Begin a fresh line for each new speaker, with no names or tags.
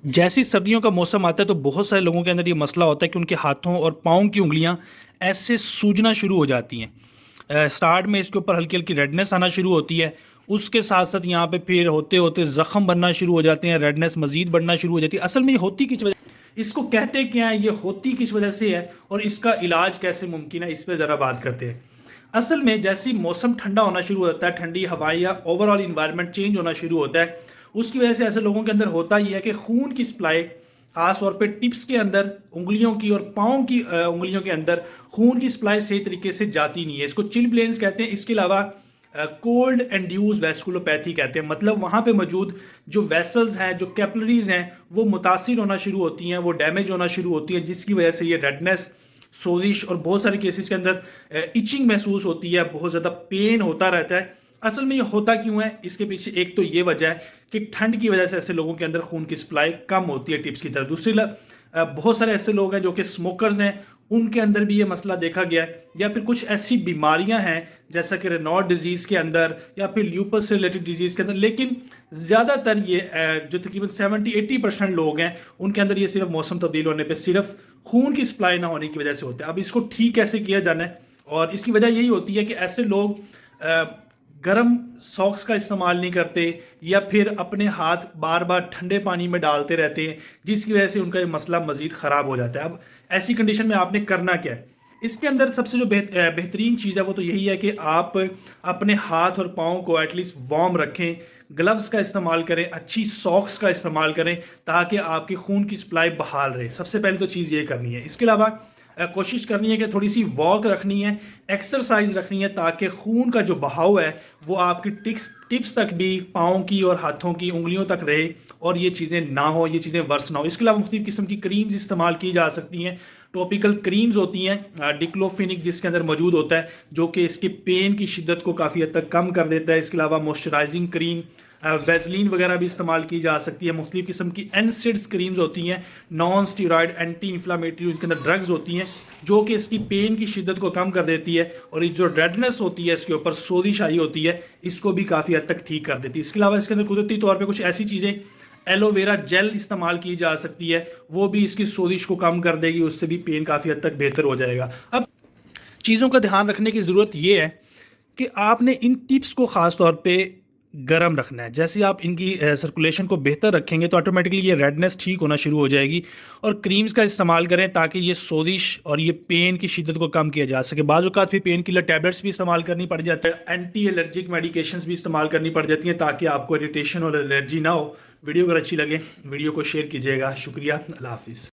जैसे ही सर्दियों का मौसम आता है तो बहुत सारे लोगों के अंदर ये मसला होता है कि उनके हाथों और पाँव की उंगलियां ऐसे सूजना शुरू हो जाती हैं। स्टार्ट में इसके ऊपर हल्की हल्की रेडनेस आना शुरू होती है। उसके साथ साथ यहाँ पे फिर होते होते ज़ख़म बनना शुरू हो जाते हैं, रेडनेस मज़ीद बढ़ना शुरू हो जाती है। असल में ये होती किस वजह, इसको कहते क्या है, ये होती किस वजह से है और इसका इलाज कैसे मुमकिन है, इस पर ज़रा बात करते हैं। असल में जैसे ही मौसम ठंडा होना शुरू होता है, ठंडी हवाएं या ओवरऑल इन्वायरमेंट चेंज होना शुरू होता है, उसकी वजह से ऐसे लोगों के अंदर होता ही है कि खून की सप्लाई खास तौर पे टिप्स के अंदर, उंगलियों की और पाँव की उंगलियों के अंदर खून की सप्लाई सही तरीके से जाती नहीं है। इसको चिलब्लेन्स कहते हैं। इसके अलावा कोल्ड एंड्यूस वैस्कुलोपैथी कहते हैं। मतलब वहाँ पे मौजूद जो वेसल्स हैं, जो कैपिलरीज हैं, वो मुतासिर होना शुरू होती हैं, वो डैमेज होना शुरू होती हैं, जिसकी वजह से ये रेडनेस, सोजिश और बहुत सारे केसेस के अंदर इचिंग महसूस होती है, बहुत ज़्यादा पेन होता रहता है। असल में ये होता क्यों है, इसके पीछे एक तो ये वजह है कि ठंड की वजह से ऐसे लोगों के अंदर खून की सप्लाई कम होती है टिप्स की तरफ। दूसरी बहुत सारे ऐसे लोग हैं जो कि स्मोकर्स हैं, उनके अंदर भी ये मसला देखा गया है। या फिर कुछ ऐसी बीमारियां हैं जैसा कि रेनॉल्ड डिजीज़ के अंदर या फिर ल्यूपस से रिलेटेड डिजीज़ के अंदर। लेकिन ज़्यादातर ये जो तकरीबन 70-80% लोग हैं, उनके अंदर ये सिर्फ मौसम तब्दील होने पर सिर्फ खून की सप्लाई ना होने की वजह से होता है। अब इसको ठीक कैसे किया जाना है, और इसकी वजह यही होती है कि ऐसे लोग गर्म सॉक्स का इस्तेमाल नहीं करते या फिर अपने हाथ बार बार ठंडे पानी में डालते रहते हैं, जिसकी वजह से उनका ये मसला मज़ीद ख़राब हो जाता है। अब ऐसी कंडीशन में आपने करना क्या है, इसके अंदर सबसे जो बेहतरीन चीज़ है वो तो यही है कि आप अपने हाथ और पाँव को एटलीस्ट वार्म रखें, ग्लव्स का इस्तेमाल करें, अच्छी सॉक्स का इस्तेमाल करें, ताकि आपकी खून की सप्लाई बहाल रहे। सबसे पहले तो चीज़ ये करनी है। इसके अलावा कोशिश करनी है कि थोड़ी सी वॉक रखनी है, एक्सरसाइज रखनी है, ताकि खून का जो बहाव है वो आपकी टिप्स तक भी, पाँव की और हाथों की उंगलियों तक रहे और ये चीज़ें ना हो, ये चीज़ें वर्स ना हो। इसके अलावा मुख्तलिफ किस्म की क्रीम्स इस्तेमाल की जा सकती हैं। टॉपिकल क्रीम्स होती हैं, डिक्लोफिनिक जिसके अंदर मौजूद होता है, जो कि इसके पेन की शिद्दत को काफ़ी हद तक कम कर देता है। इसके अलावा मॉइस्चराइजिंग क्रीम, वेजलिन वगैरह भी इस्तेमाल की जा सकती है। मुख्तलिफ किस्म की एनसिड्स क्रीम्स होती हैं, नॉन स्टीरॉयड एंटी इन्फ्लामेटरी उसके अंदर ड्रग्स होती हैं, जो कि इसकी पेन की शिद्दत को कम कर देती है और ये जो रेडनेस होती है, इसके ऊपर सोजिश आई होती है, इसको भी काफ़ी हद तक ठीक कर देती है। इसके अलावा इसके अंदर कुदरती तौर पर कुछ ऐसी चीज़ें, एलोवेरा जेल इस्तेमाल की जा सकती है, वो भी इसकी सोजिश को कम कर देगी, उससे भी पेन काफ़ी हद तक बेहतर हो जाएगा। अब चीज़ों का ध्यान रखने की ज़रूरत ये है कि आपने इन टिप्स को ख़ास तौर पे गर्म रखना है। जैसे आप इनकी सर्कुलेशन को बेहतर रखेंगे तो ऑटोमेटिकली ये रेडनेस ठीक होना शुरू हो जाएगी। और क्रीम्स का इस्तेमाल करें ताकि ये सोजिश और ये पेन की शिद्दत को कम किया जा सके। बाज़ औक़ात फिर पेन किलर टैबलेट्स भी इस्तेमाल करनी पड़ जाती है, एंटी एलर्जिक मेडिकेशंस भी इस्तेमाल करनी पड़ जाती हैं, ताकि आपको इरिटेशन और एलर्जी ना हो। वीडियो अगर अच्छी लगे वीडियो को शेयर कीजिएगा। शुक्रिया, अल्लाह हाफ़िज़।